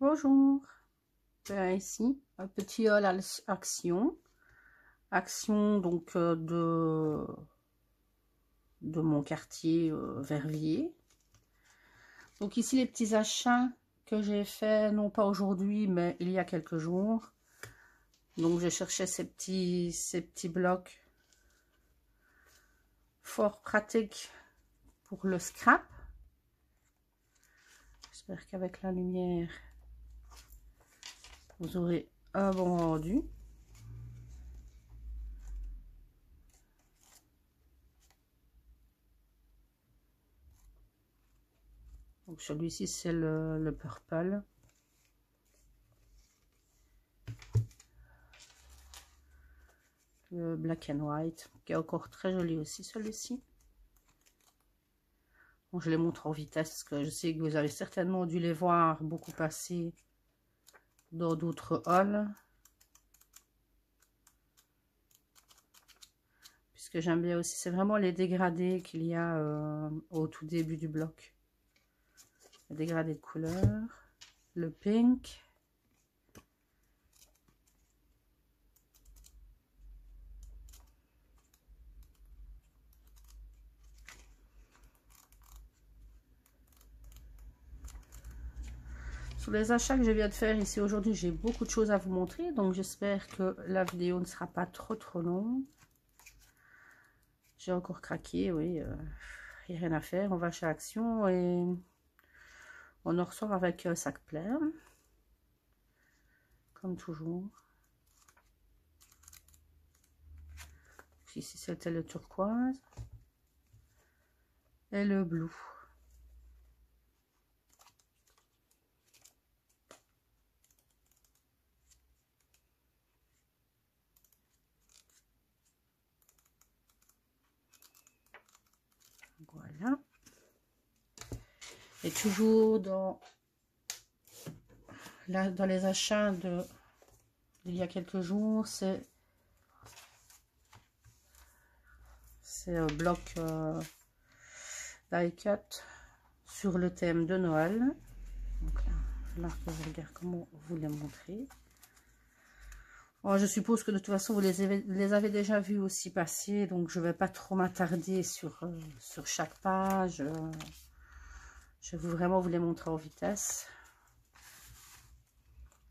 Bonjour, ici un petit haul action donc de mon quartier Verviers. Donc ici les petits achats que j'ai fait, non pas aujourd'hui mais il y a quelques jours. Donc je cherchais ces petits blocs fort pratiques pour le scrap. J'espère qu'avec la lumière vous aurez un bon rendu. Donc celui-ci c'est le purple. Le black and white qui est encore très joli aussi celui-ci. Bon, je les montre en vitesse parce que je sais que vous avez certainement dû les voir beaucoup passer dans d'autres hauls, puisque j'aime bien aussi, c'est vraiment les dégradés qu'il y a au tout début du bloc, les dégradés de couleur, le pink, sur les achats que je viens de faire ici aujourd'hui, j'ai beaucoup de choses à vous montrer, donc j'espère que la vidéo ne sera pas trop longue. J'ai encore craqué, oui, il n'y a rien à faire, on va chez Action et on en ressort avec un sac plein, comme toujours. Ici c'était le turquoise et le bleu. Voilà. Et toujours dans les achats d'il y a quelques jours, c'est un bloc die cut sur le thème de Noël. Donc là je regarde comment vous les montrer. Bon, je suppose que de toute façon vous les avez déjà vus aussi passer, donc je ne vais pas trop m'attarder sur chaque page. Je vais vraiment vous les montrer en vitesse.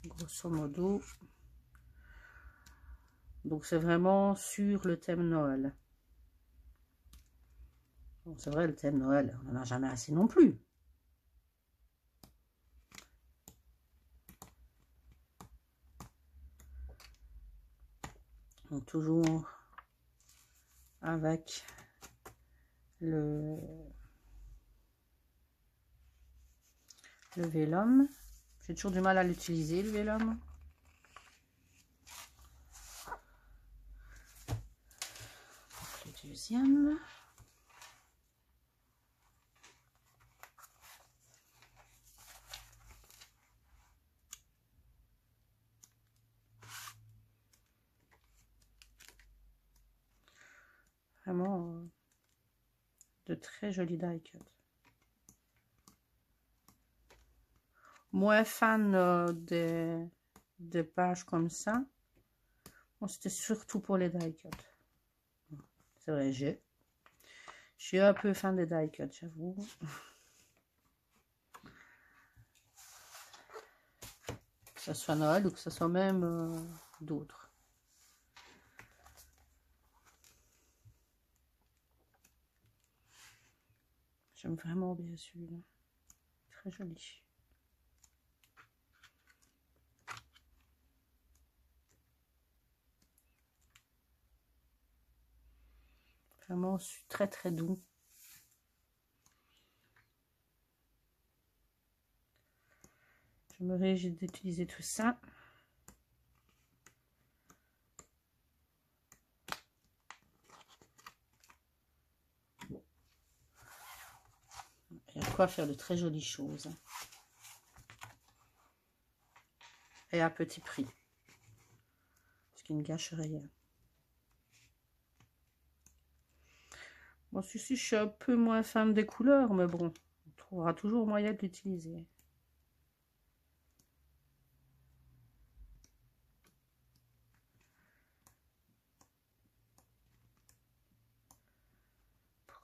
Grosso modo. Donc c'est vraiment sur le thème Noël. Bon, c'est vrai, le thème Noël, on n'en a jamais assez non plus. Donc toujours avec le vélum. J'ai toujours du mal à l'utiliser, le vélum. Le deuxième. Vraiment de très jolis die cut. Moins fan des pages comme ça. Bon, c'était surtout pour les die cut. C'est vrai, je suis un peu fan des die cut, j'avoue. Que ce soit Noël ou que ce soit même d'autres. J'aime vraiment bien celui-là. Très joli. Vraiment très doux. Je me réjouis d'utiliser tout ça. Il y a de quoi faire de très jolies choses. Et à petit prix. Ce qui ne gâche rien. Bon, celui-ci, je suis un peu moins fan des couleurs, mais bon, on trouvera toujours moyen de l'utiliser.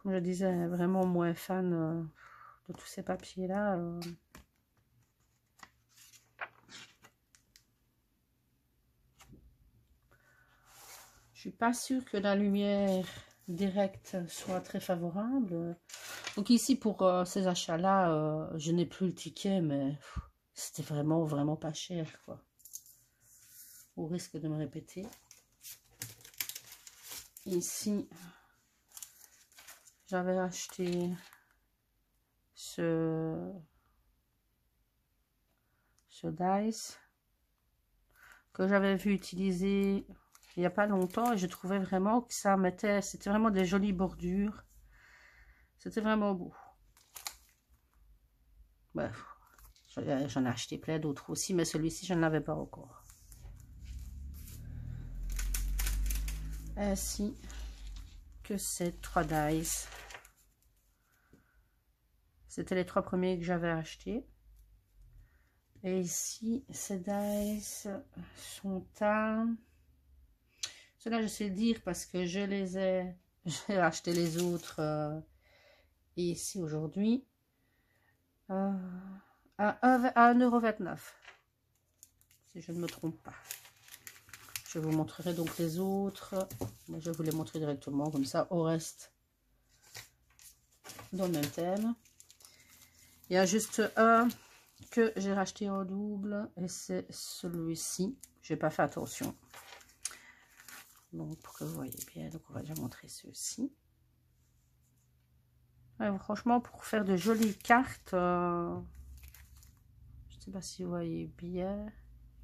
comme je disais, vraiment moins fan de tous ces papiers-là. Je suis pas sûre que la lumière directe soit très favorable. Donc ici, pour ces achats-là, je n'ai plus le ticket, mais c'était vraiment pas cher, quoi. Au risque de me répéter. Ici, j'avais acheté ce Dice que j'avais vu utiliser il n'y a pas longtemps et je trouvais vraiment que ça mettait, c'était vraiment des jolies bordures. C'était vraiment beau. Bref, j'en ai acheté plein d'autres aussi, mais celui-ci, je ne l'avais pas encore. Ainsi que ces 3 dice. C'était les 3 premiers que j'avais achetés. Et ici, ces dice sont à... Cela, je sais le dire parce que je les ai... J'ai acheté les autres ici aujourd'hui. À 1,29 €. Si je ne me trompe pas. Je vous montrerai donc les autres. Mais je vais vous les montrer directement. Comme ça, au reste, dans le même thème. Il y a juste un que j'ai racheté en double. Et c'est celui-ci. Je n'ai pas fait attention. Donc, pour que vous voyez bien. Donc, on va déjà montrer ceux-ci. Ouais, franchement, pour faire de jolies cartes, je ne sais pas si vous voyez bien.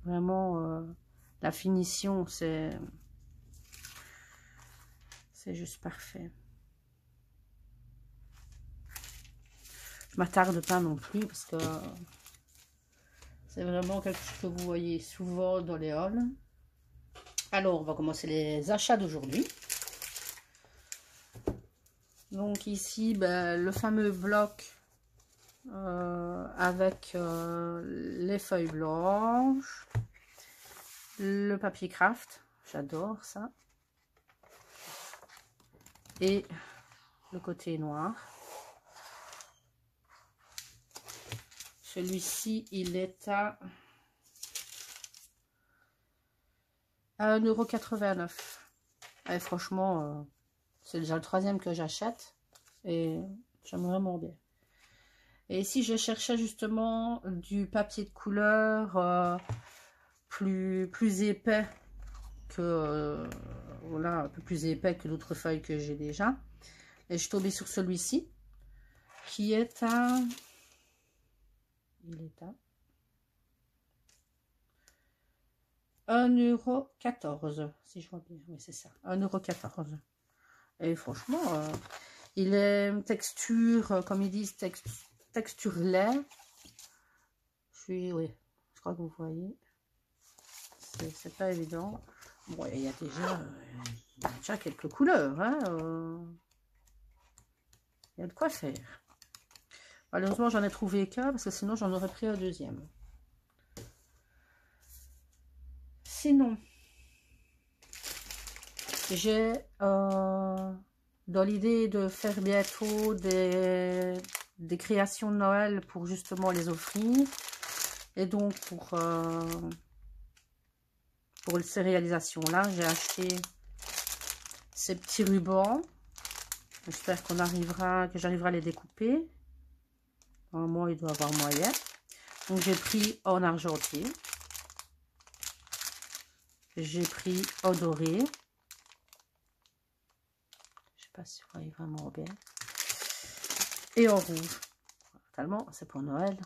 Vraiment, la finition, c'est juste parfait. Je m'attarde pas non plus parce que c'est vraiment quelque chose que vous voyez souvent dans les hauls. Alors, on va commencer les achats d'aujourd'hui. Donc ici, ben, le fameux bloc avec les feuilles blanches, le papier craft, j'adore ça, et le côté noir. Celui-ci, il est à 1,89 €. Et franchement, c'est déjà le 3e que j'achète et j'aime vraiment bien. Et ici, je cherchais justement du papier de couleur plus épais que voilà, un peu plus épais que l'autre feuille que j'ai déjà. Et je suis tombée sur celui-ci qui est à... Il est à 1,14 €, si je vois bien. Oui, c'est ça, 1,14 €. Et franchement, il est texture, comme ils disent, texture lait. Oui, je crois que vous voyez. C'est pas évident. Bon, il y a déjà quelques couleurs. Hein, il y a de quoi faire. Malheureusement, j'en ai trouvé qu'un parce que sinon, j'en aurais pris un deuxième. Sinon, j'ai dans l'idée de faire bientôt des créations de Noël pour justement les offrir. Et donc, pour ces réalisations-là, j'ai acheté ces petits rubans. J'espère que j'arriverai à les découper. Normalement, il doit y avoir moyen. Donc, j'ai pris en argenté. J'ai pris en doré. Je ne sais pas si vous voyez vraiment bien. Et en rouge. Totalement, c'est pour Noël.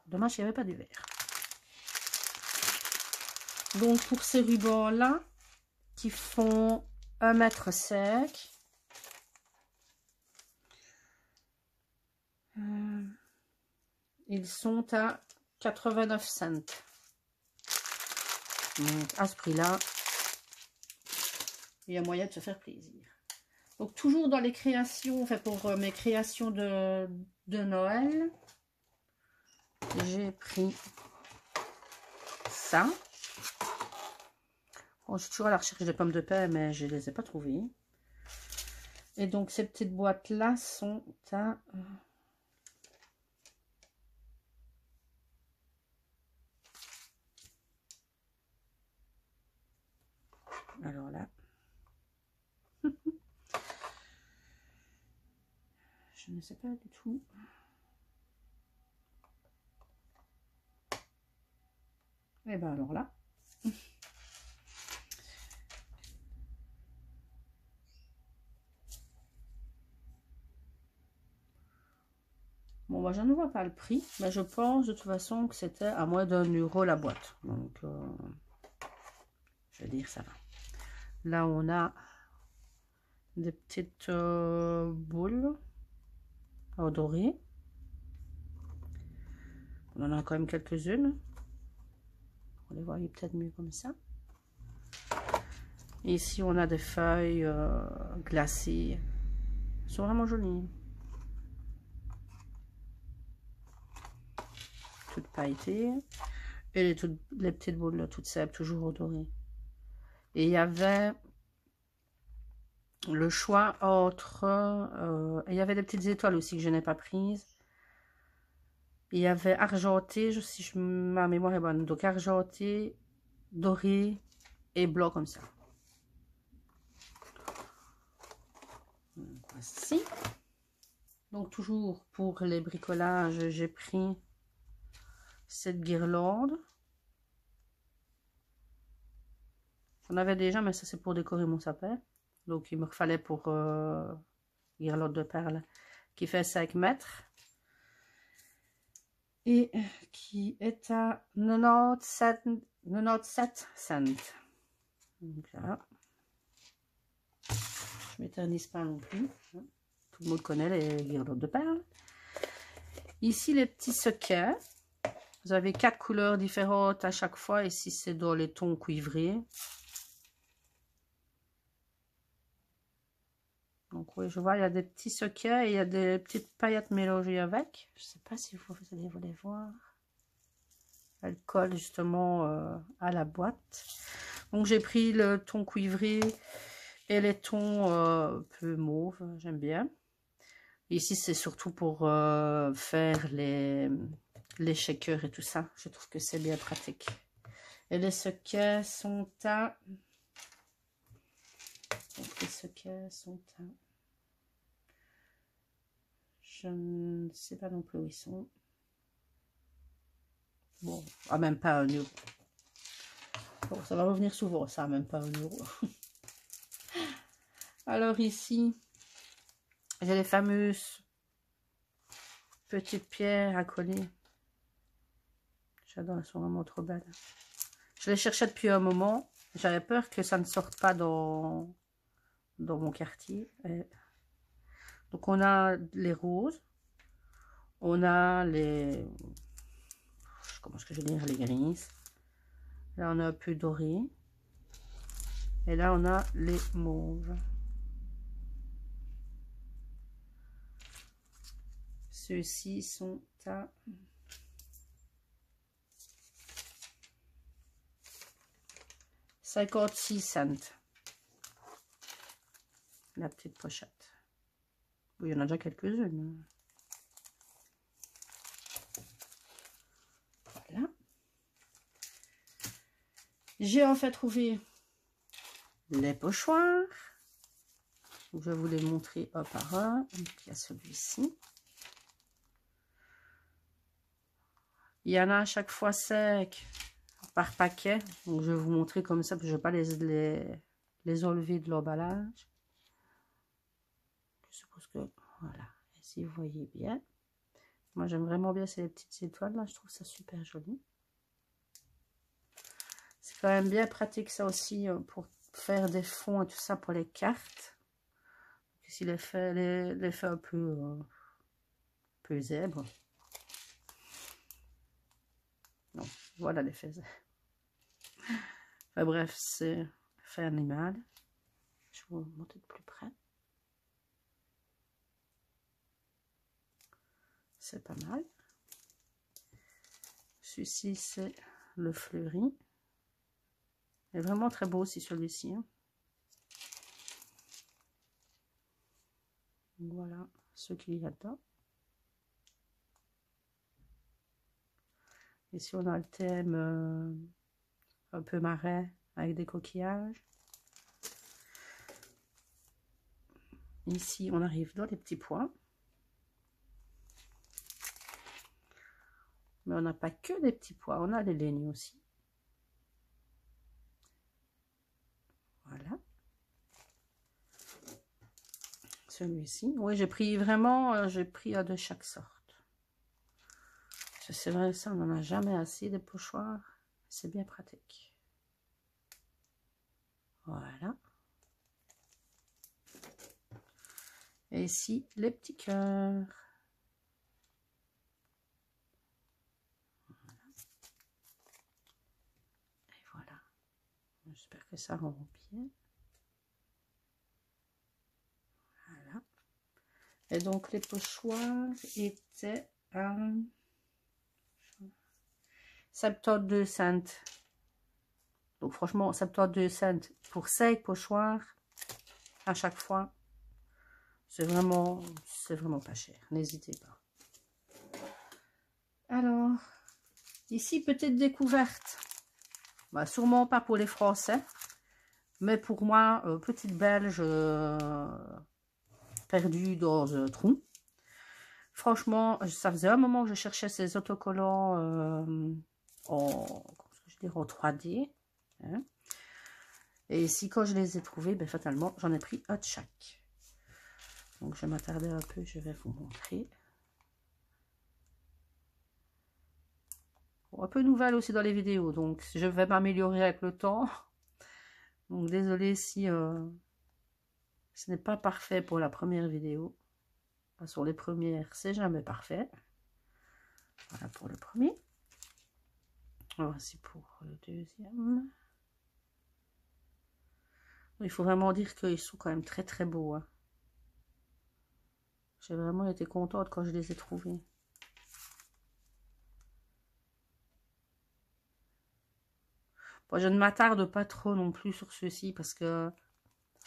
Dommage qu'il n'y avait pas du vert. Donc, pour ces rubans-là, qui font 1,5 m, ils sont à 89 cents. Donc, à ce prix-là, il y a moyen de se faire plaisir. Donc, toujours dans les créations, enfin pour mes créations de Noël, j'ai pris ça. Bon, je suis toujours à la recherche de pommes de terre, mais je ne les ai pas trouvées. Et donc, ces petites boîtes-là sont à... Alors là... Je ne sais pas du tout. Et ben alors là... Bon, moi, je ne vois pas le prix, mais je pense de toute façon que c'était à moins d'1 € la boîte. Donc, je veux dire, ça va. Là, on a des petites boules dorées. On en a quand même quelques-unes. On les voit peut-être mieux comme ça. Et ici, on a des feuilles glacées. Elles sont vraiment jolies. Toutes pailletées. Et les petites boules là, toutes simples, toujours dorées. Et il y avait le choix entre... il y avait des petites étoiles aussi que je n'ai pas prises. Il y avait argenté, si ma mémoire est bonne. Donc argenté, doré et blanc comme ça. Voici. Donc toujours pour les bricolages, j'ai pris cette guirlande. J'en avais déjà, mais ça c'est pour décorer mon sapin. Donc il me fallait pour guirlande de perles qui fait 5 mètres. Et qui est à 97 cents. Donc là, je m'éternise pas non plus. Tout le monde connaît les guirlandes de perles. Ici, les petits sequins. Vous avez 4 couleurs différentes à chaque fois. Ici, c'est dans les tons cuivrés. Donc oui, je vois, il y a des petits sequins et il y a des petites paillettes mélangées avec. Je ne sais pas si vous allez voir. Elle colle justement à la boîte. Donc j'ai pris le ton cuivré et les tons peu mauve, j'aime bien. Ici c'est surtout pour faire les shakers et tout ça. Je trouve que c'est bien pratique. Et les sequins sont à... Donc les sequins sont à... Je ne sais pas non plus où ils sont. Bon, ah, même pas 1 €. Bon, ça va revenir souvent, ça, même pas 1 €. Alors ici, j'ai les fameuses petites pierres à coller. J'adore, elles sont vraiment trop belles. Je les cherchais depuis un moment. J'avais peur que ça ne sorte pas dans mon quartier. Et donc on a les roses. On a les... Comment est-ce que je vais dire? Les grises. Là on a un peu doré. Et là on a les mauves. Ceux-ci sont à... $56 cents. La petite pochette. Il y en a déjà quelques-unes. Voilà. J'ai en fait trouvé les pochoirs. Je vais vous les montrer un par un. Donc, il y a celui-ci. Il y en a à chaque fois 5 par paquet. Donc, je vais vous montrer comme ça, parce que je ne vais pas les enlever de l'emballage. Je suppose que, voilà, si vous voyez bien. Moi, j'aime vraiment bien ces petites étoiles là. Je trouve ça super joli. C'est quand même bien pratique ça aussi pour faire des fonds et tout ça pour les cartes. Ici, les faits un peu zèbre. Non, voilà les faits zèbre. Enfin bref, c'est fait animal. Je vais vous montrer de plus près. C'est pas mal. Celui-ci, c'est le fleuri. Il est vraiment très beau aussi celui-ci. Hein. Voilà ce qu'il y a dedans. Ici, on a le thème un peu marais avec des coquillages. Ici, on arrive dans les petits pois. Mais on n'a pas que des petits pois, on a les laignes aussi. Voilà. Celui-ci. Oui, j'ai pris vraiment, j'ai pris de chaque sorte. C'est vrai, ça, on n'en a jamais assez des pochoirs. C'est bien pratique. Voilà. Et ici, les petits cœurs. Et voilà. J'espère que ça rend bien. Voilà. Et donc, les pochoirs étaient à 72 cents. Donc, franchement, 72 cents pour 5 pochoirs à chaque fois. C'est vraiment pas cher. N'hésitez pas. Alors, ici, petite découverte. Bah, sûrement pas pour les Français, mais pour moi, petite Belge perdue dans un trou. Franchement, ça faisait un moment que je cherchais ces autocollants en 3D. Hein. Et ici, quand je les ai trouvés, ben, fatalement, j'en ai pris un de chaque. Donc, je vais m'attarder un peu, je vais vous montrer. Bon, un peu nouvelle aussi dans les vidéos, donc je vais m'améliorer avec le temps. Donc, désolé si ce n'est pas parfait pour la première vidéo. Enfin, sur les premières, c'est jamais parfait. Voilà pour le premier. Voici pour le deuxième. Il faut vraiment dire qu'ils sont quand même très très beaux. Hein. J'ai vraiment été contente quand je les ai trouvés. Bon, je ne m'attarde pas trop non plus sur ceux-ci parce que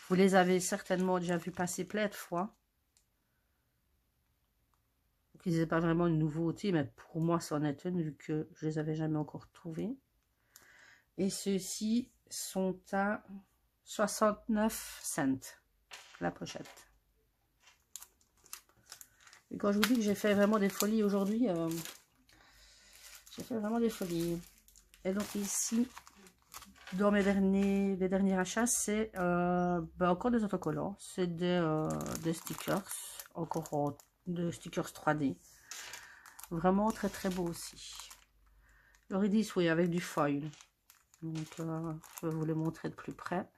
vous les avez certainement déjà vus passer plein de fois. Donc, ils n'étaient pas vraiment une nouveauté, mais pour moi, ça en est une vu que je les avais jamais encore trouvés. Et ceux-ci sont à 69 cents la pochette. Et quand je vous dis que j'ai fait vraiment des folies aujourd'hui, j'ai fait vraiment des folies. Et donc ici, dans les derniers achats, c'est encore des autocollants, c'est des stickers, encore de stickers 3D. Vraiment très très beau aussi. L'Eurydice, oui, avec du foil. Donc je vais vous les montrer de plus près.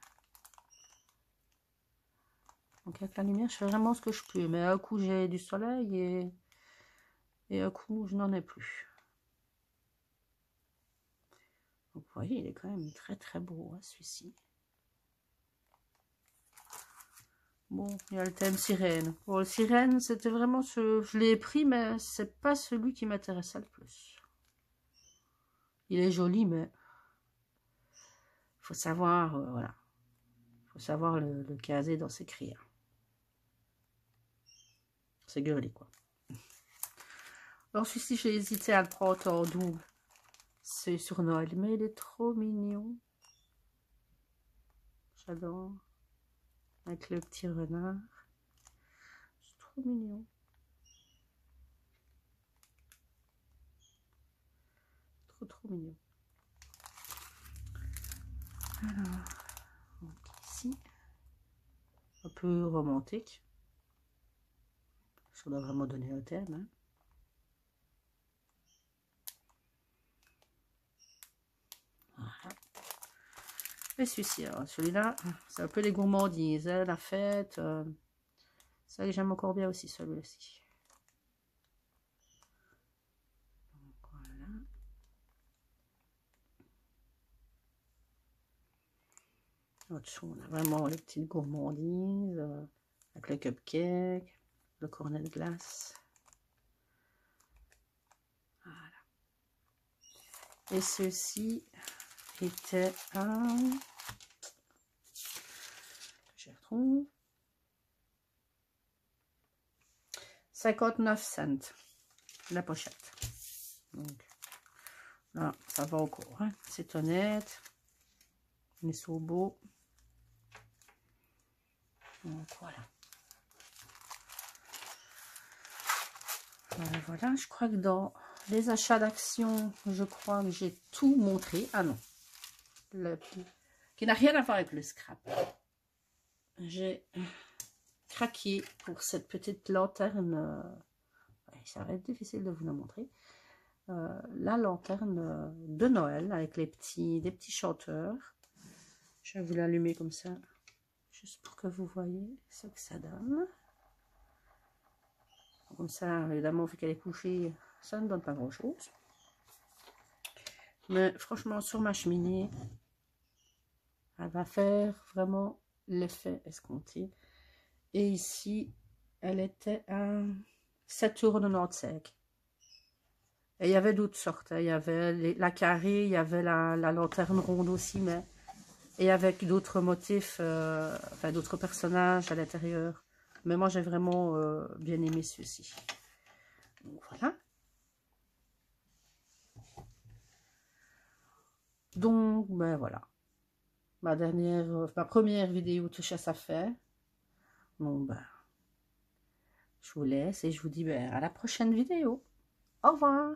Donc avec la lumière, je fais vraiment ce que je peux. Mais un coup, j'ai du soleil et un coup, je n'en ai plus. Donc vous voyez, il est quand même très très beau, hein, celui-ci. Bon, il y a le thème sirène. Bon, le sirène, c'était vraiment ce... Je l'ai pris, mais c'est pas celui qui m'intéressait le plus. Il est joli, mais... il faut savoir, voilà. Il faut savoir le caser dans ses crayons. C'est girly, quoi. Alors, celui-ci, j'ai hésité à le prendre en double. C'est sur Noël, mais il est trop mignon. J'adore. Avec le petit renard. C'est trop mignon. Trop mignon. Alors, donc ici, un peu romantique. Ça doit vraiment donner un thème. Hein. Voilà. Et celui-ci, celui-là, c'est un peu les gourmandises, hein, la fête. Ça, j'aime encore bien aussi, celui-ci. Voilà. On a vraiment les petites gourmandises, avec le cupcake, le cornet de glace. Voilà. Et ceci était un... Je retrouve. 59 cents la pochette. Donc, là, ça va encore, hein. C'est honnête. Les sont beaux. Donc, voilà. Voilà, je crois que dans les achats d'action, je crois que j'ai tout montré. Ah non, qui n'a rien à voir avec le scrap. J'ai craqué pour cette petite lanterne. Ça va être difficile de vous la montrer. La lanterne de Noël avec des petits chanteurs. Je vais vous l'allumer comme ça, juste pour que vous voyez ce que ça donne. Comme ça, évidemment, vu qu'elle est couchée, ça ne donne pas grand-chose. Mais franchement, sur ma cheminée, elle va faire vraiment l'effet escompté. Et ici, elle était à 7,95 €. Et il y avait d'autres sortes. Hein. Il y avait la carrée, il y avait la lanterne ronde aussi, mais... Et avec d'autres motifs, enfin d'autres personnages à l'intérieur. Mais moi, j'ai vraiment bien aimé ceux-ci. Donc, voilà. Donc, ben voilà. Ma première vidéo touche à sa fin. Bon, ben, je vous laisse et je vous dis ben, à la prochaine vidéo. Au revoir.